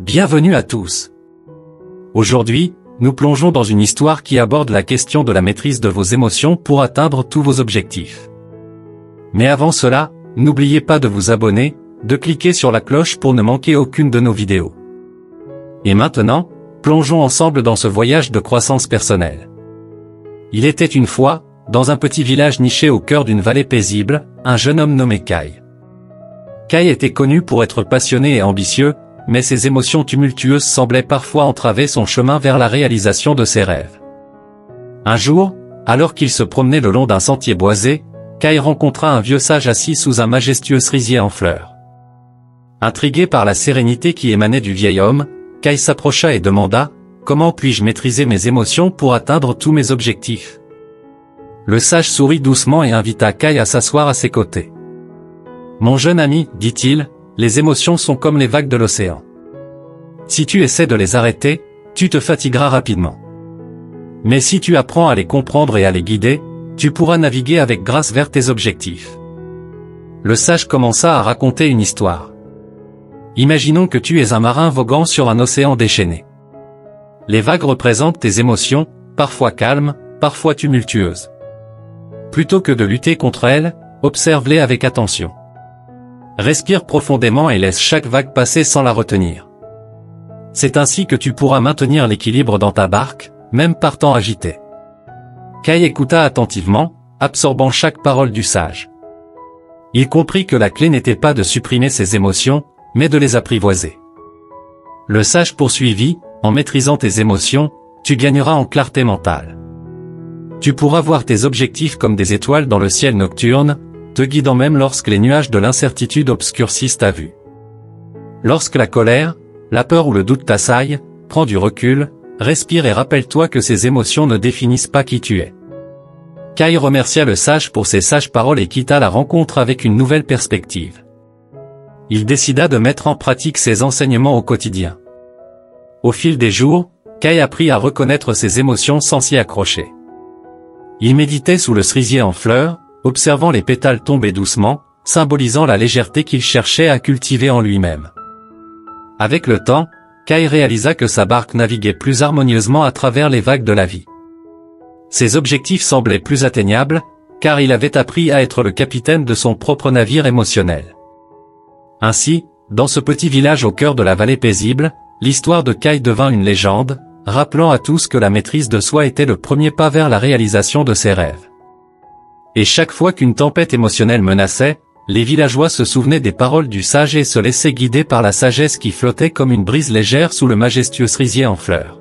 Bienvenue à tous. Aujourd'hui, nous plongeons dans une histoire qui aborde la question de la maîtrise de vos émotions pour atteindre tous vos objectifs. Mais avant cela, n'oubliez pas de vous abonner, de cliquer sur la cloche pour ne manquer aucune de nos vidéos. Et maintenant, plongeons ensemble dans ce voyage de croissance personnelle. Il était une fois, dans un petit village niché au cœur d'une vallée paisible, un jeune homme nommé Kai. Kai était connu pour être passionné et ambitieux, mais ses émotions tumultueuses semblaient parfois entraver son chemin vers la réalisation de ses rêves. Un jour, alors qu'il se promenait le long d'un sentier boisé, Kai rencontra un vieux sage assis sous un majestueux cerisier en fleurs. Intrigué par la sérénité qui émanait du vieil homme, Kai s'approcha et demanda « Comment puis-je maîtriser mes émotions pour atteindre tous mes objectifs ?» Le sage sourit doucement et invita Kai à s'asseoir à ses côtés. « Mon jeune ami, dit-il, les émotions sont comme les vagues de l'océan. Si tu essaies de les arrêter, tu te fatigueras rapidement. Mais si tu apprends à les comprendre et à les guider, tu pourras naviguer avec grâce vers tes objectifs. » Le sage commença à raconter une histoire. Imaginons que tu es un marin voguant sur un océan déchaîné. Les vagues représentent tes émotions, parfois calmes, parfois tumultueuses. Plutôt que de lutter contre elles, observe-les avec attention. Respire profondément et laisse chaque vague passer sans la retenir. C'est ainsi que tu pourras maintenir l'équilibre dans ta barque, même par temps agité. Kai écouta attentivement, absorbant chaque parole du sage. Il comprit que la clé n'était pas de supprimer ses émotions, mais de les apprivoiser. Le sage poursuivit, en maîtrisant tes émotions, tu gagneras en clarté mentale. Tu pourras voir tes objectifs comme des étoiles dans le ciel nocturne, te guidant même lorsque les nuages de l'incertitude obscurcissent ta vue. Lorsque la colère, la peur ou le doute t'assaillent, prends du recul, respire et rappelle-toi que ces émotions ne définissent pas qui tu es. Kai remercia le sage pour ses sages paroles et quitta la rencontre avec une nouvelle perspective. Il décida de mettre en pratique ses enseignements au quotidien. Au fil des jours, Kai apprit à reconnaître ses émotions sans s'y accrocher. Il méditait sous le cerisier en fleurs, observant les pétales tomber doucement, symbolisant la légèreté qu'il cherchait à cultiver en lui-même. Avec le temps, Kai réalisa que sa barque naviguait plus harmonieusement à travers les vagues de la vie. Ses objectifs semblaient plus atteignables, car il avait appris à être le capitaine de son propre navire émotionnel. Ainsi, dans ce petit village au cœur de la vallée paisible, l'histoire de Kai devint une légende, rappelant à tous que la maîtrise de soi était le premier pas vers la réalisation de ses rêves. Et chaque fois qu'une tempête émotionnelle menaçait, les villageois se souvenaient des paroles du sage et se laissaient guider par la sagesse qui flottait comme une brise légère sous le majestueux cerisier en fleurs.